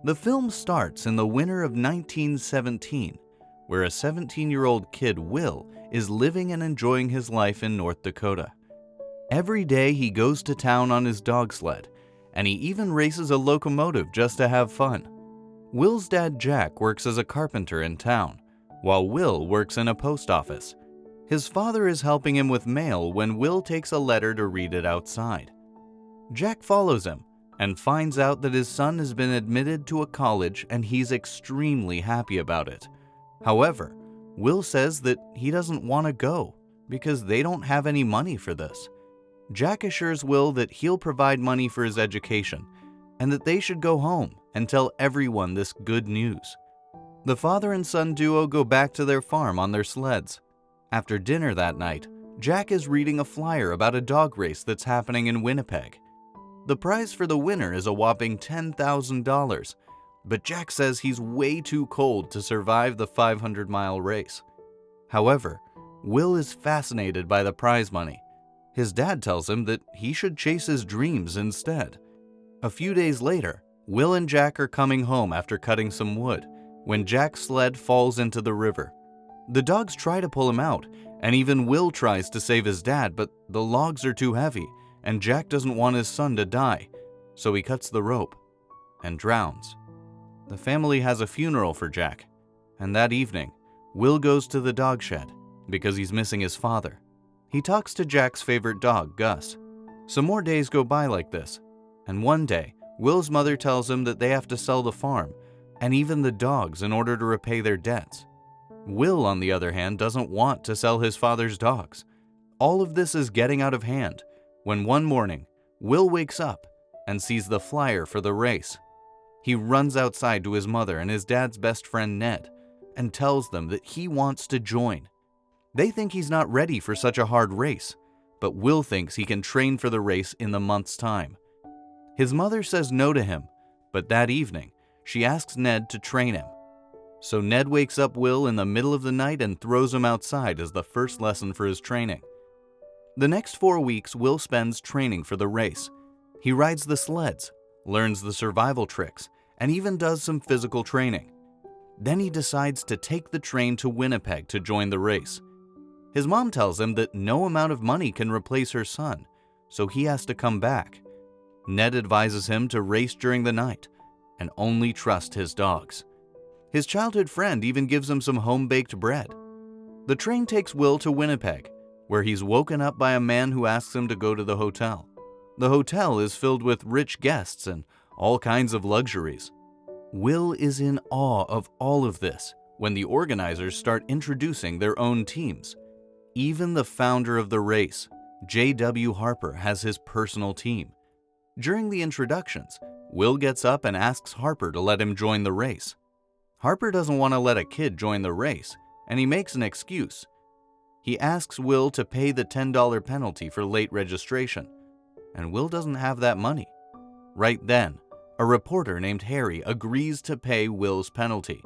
The film starts in the winter of 1917, where a 17-year-old kid, Will, is living and enjoying his life in North Dakota. Every day he goes to town on his dog sled, and he even races a locomotive just to have fun. Will's dad, Jack, works as a carpenter in town, while Will works in a post office. His father is helping him with mail when Will takes a letter to read it outside. Jack follows him and finds out that his son has been admitted to a college, and he's extremely happy about it. However, Will says that he doesn't want to go because they don't have any money for this. Jack assures Will that he'll provide money for his education and that they should go home and tell everyone this good news. The father and son duo go back to their farm on their sleds. After dinner that night, Jack is reading a flyer about a dog race that's happening in Winnipeg. The prize for the winner is a whopping $10,000, but Jack says he's way too cold to survive the 500-mile race. However, Will is fascinated by the prize money. His dad tells him that he should chase his dreams instead. A few days later, Will and Jack are coming home after cutting some wood when Jack's sled falls into the river. The dogs try to pull him out, and even Will tries to save his dad, but the logs are too heavy, and Jack doesn't want his son to die, so he cuts the rope and drowns. The family has a funeral for Jack, and that evening, Will goes to the dog shed because he's missing his father. He talks to Jack's favorite dog, Gus. Some more days go by like this, and one day, Will's mother tells him that they have to sell the farm and even the dogs in order to repay their debts. Will, on the other hand, doesn't want to sell his father's dogs. All of this is getting out of hand when one morning, Will wakes up and sees the flyer for the race. He runs outside to his mother and his dad's best friend, Ned, and tells them that he wants to join. They think he's not ready for such a hard race, but Will thinks he can train for the race in the month's time. His mother says no to him, but that evening, she asks Ned to train him. So Ned wakes up Will in the middle of the night and throws him outside as the first lesson for his training. The next 4 weeks, Will spends training for the race. He rides the sleds, learns the survival tricks, and even does some physical training. Then he decides to take the train to Winnipeg to join the race. His mom tells him that no amount of money can replace her son, so he has to come back. Ned advises him to race during the night and only trust his dogs. His childhood friend even gives him some home-baked bread. The train takes Will to Winnipeg, where he's woken up by a man who asks him to go to the hotel. The hotel is filled with rich guests and all kinds of luxuries. Will is in awe of all of this when the organizers start introducing their own teams. Even the founder of the race, J.W. Harper, has his personal team. During the introductions, Will gets up and asks Harper to let him join the race. Harper doesn't want to let a kid join the race, and he makes an excuse. He asks Will to pay the $10 penalty for late registration, and Will doesn't have that money. Right then, a reporter named Harry agrees to pay Will's penalty.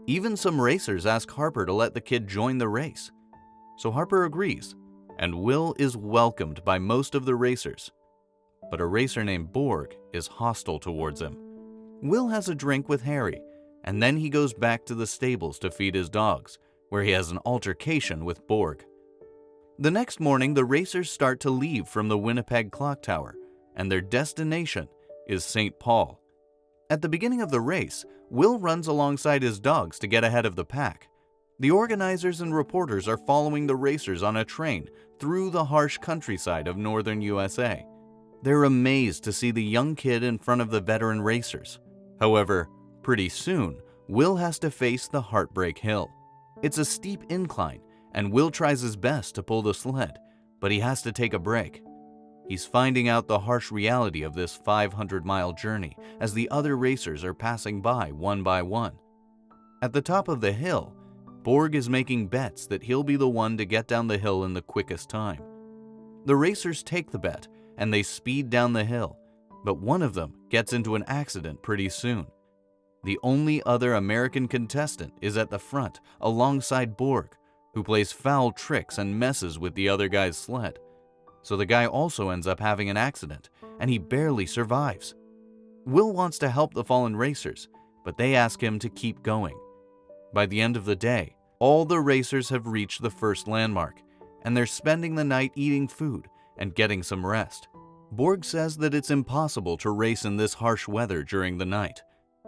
Even some racers ask Harper to let the kid join the race. So Harper agrees, and Will is welcomed by most of the racers. But a racer named Borg is hostile towards him. Will has a drink with Harry, and then he goes back to the stables to feed his dogs, where he has an altercation with Borg. The next morning, the racers start to leave from the Winnipeg clock tower, and their destination is St. Paul. At the beginning of the race, Will runs alongside his dogs to get ahead of the pack. The organizers and reporters are following the racers on a train through the harsh countryside of northern USA. They're amazed to see the young kid in front of the veteran racers. However, pretty soon, Will has to face the Heartbreak Hill. It's a steep incline, and Will tries his best to pull the sled, but he has to take a break. He's finding out the harsh reality of this 500-mile journey as the other racers are passing by one. At the top of the hill, Borg is making bets that he'll be the one to get down the hill in the quickest time. The racers take the bet, and they speed down the hill, but one of them gets into an accident pretty soon. The only other American contestant is at the front, alongside Borg, who plays foul tricks and messes with the other guy's sled. So the guy also ends up having an accident, and he barely survives. Will wants to help the fallen racers, but they ask him to keep going. By the end of the day, all the racers have reached the first landmark, and they're spending the night eating food and getting some rest. Borg says that it's impossible to race in this harsh weather during the night.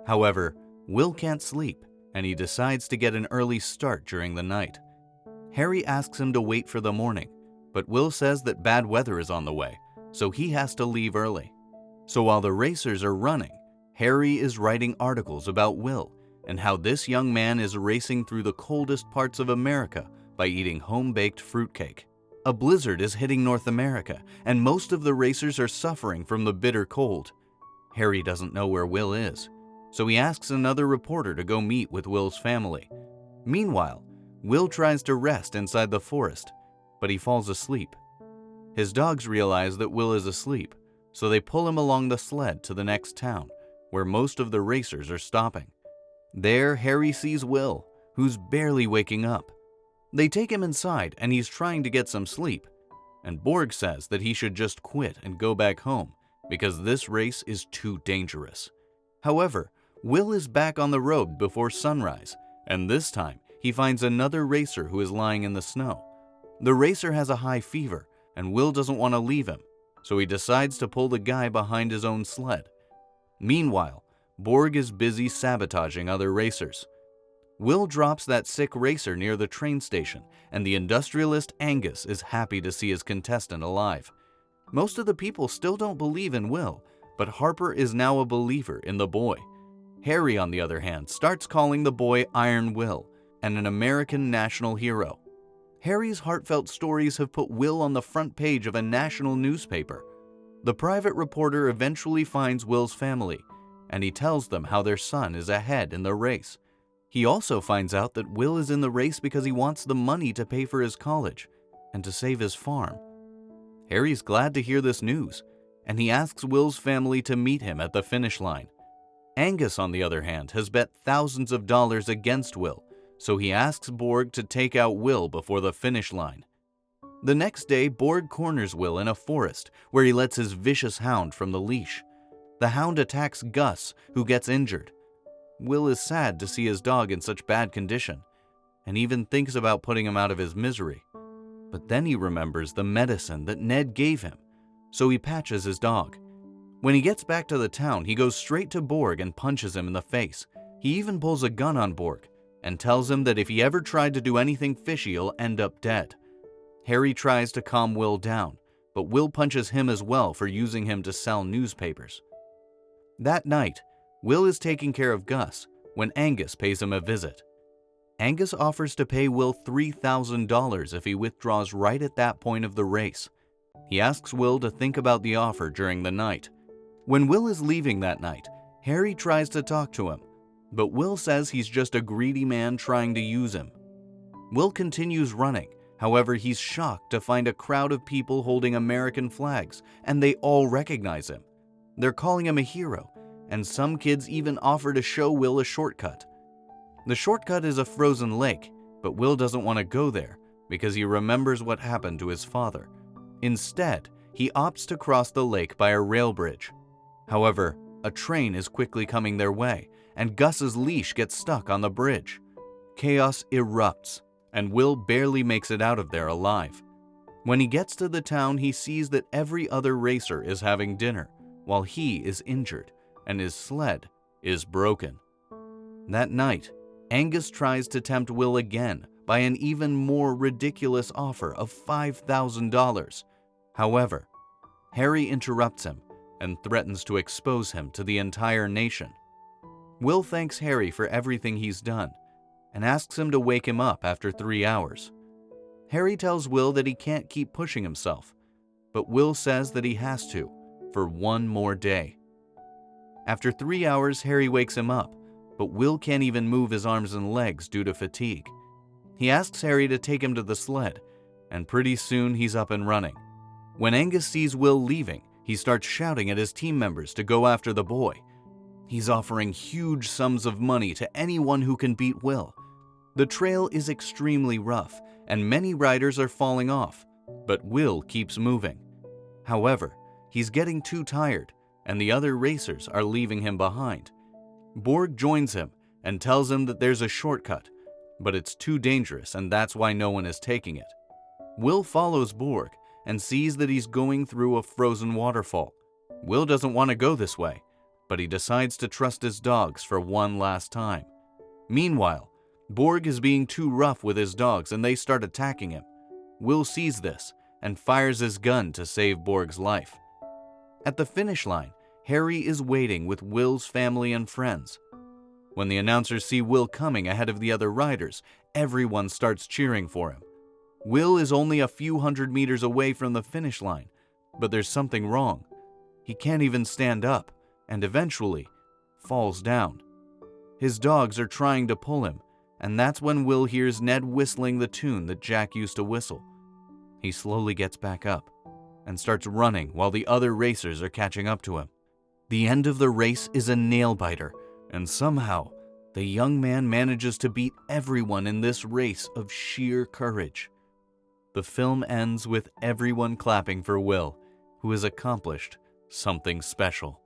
However, Will can't sleep, and he decides to get an early start during the night. Harry asks him to wait for the morning, but Will says that bad weather is on the way, so he has to leave early. So while the racers are running, Harry is writing articles about Will and how this young man is racing through the coldest parts of America by eating home-baked fruitcake. A blizzard is hitting North America, and most of the racers are suffering from the bitter cold. Harry doesn't know where Will is, so he asks another reporter to go meet with Will's family. Meanwhile, Will tries to rest inside the forest, but he falls asleep. His dogs realize that Will is asleep, so they pull him along the sled to the next town, where most of the racers are stopping. There, Harry sees Will, who's barely waking up. They take him inside, and he's trying to get some sleep, and Borg says that he should just quit and go back home, because this race is too dangerous. However, Will is back on the road before sunrise, and this time he finds another racer who is lying in the snow. The racer has a high fever, and Will doesn't want to leave him, so he decides to pull the guy behind his own sled. Meanwhile, Borg is busy sabotaging other racers. Will drops that sick racer near the train station, and the industrialist Angus is happy to see his contestant alive. Most of the people still don't believe in Will, but Harper is now a believer in the boy. Harry, on the other hand, starts calling the boy Iron Will and an American national hero. Harry's heartfelt stories have put Will on the front page of a national newspaper. The private reporter eventually finds Will's family, and he tells them how their son is ahead in the race. He also finds out that Will is in the race because he wants the money to pay for his college and to save his farm. Harry's glad to hear this news, and he asks Will's family to meet him at the finish line. Angus, on the other hand, has bet thousands of dollars against Will, so he asks Borg to take out Will before the finish line. The next day, Borg corners Will in a forest where he lets his vicious hound from the leash. The hound attacks Gus, who gets injured. Will is sad to see his dog in such bad condition, and even thinks about putting him out of his misery. But then he remembers the medicine that Ned gave him, so he patches his dog. When he gets back to the town, he goes straight to Borg and punches him in the face. He even pulls a gun on Borg and tells him that if he ever tried to do anything fishy, he'll end up dead. Harry tries to calm Will down, but Will punches him as well for using him to sell newspapers. That night, Will is taking care of Gus when Angus pays him a visit. Angus offers to pay Will $3,000 if he withdraws right at that point of the race. He asks Will to think about the offer during the night. When Will is leaving that night, Harry tries to talk to him, but Will says he's just a greedy man trying to use him. Will continues running, however he's shocked to find a crowd of people holding American flags, and they all recognize him. They're calling him a hero, and some kids even offer to show Will a shortcut. The shortcut is a frozen lake, but Will doesn't want to go there because he remembers what happened to his father. Instead, he opts to cross the lake by a rail bridge. However, a train is quickly coming their way, and Gus's leash gets stuck on the bridge. Chaos erupts, and Will barely makes it out of there alive. When he gets to the town, he sees that every other racer is having dinner, while he is injured, and his sled is broken. That night, Angus tries to tempt Will again by an even more ridiculous offer of $5,000. However, Harry interrupts him and threatens to expose him to the entire nation. Will thanks Harry for everything he's done and asks him to wake him up after 3 hours. Harry tells Will that he can't keep pushing himself, but Will says that he has to for one more day. After 3 hours, Harry wakes him up, but Will can't even move his arms and legs due to fatigue. He asks Harry to take him to the sled, and pretty soon he's up and running. When Angus sees Will leaving, he starts shouting at his team members to go after the boy. He's offering huge sums of money to anyone who can beat Will. The trail is extremely rough, and many riders are falling off, but Will keeps moving. However, he's getting too tired, and the other racers are leaving him behind. Borg joins him and tells him that there's a shortcut, but it's too dangerous and that's why no one is taking it. Will follows Borg and sees that he's going through a frozen waterfall. Will doesn't want to go this way, but he decides to trust his dogs for one last time. Meanwhile, Borg is being too rough with his dogs and they start attacking him. Will sees this and fires his gun to save Borg's life. At the finish line, Harry is waiting with Will's family and friends. When the announcers see Will coming ahead of the other riders, everyone starts cheering for him. Will is only a few hundred meters away from the finish line, but there's something wrong. He can't even stand up, and eventually falls down. His dogs are trying to pull him, and that's when Will hears Ned whistling the tune that Jack used to whistle. He slowly gets back up and starts running while the other racers are catching up to him. The end of the race is a nail-biter, and somehow the young man manages to beat everyone in this race of sheer courage. The film ends with everyone clapping for Will, who has accomplished something special.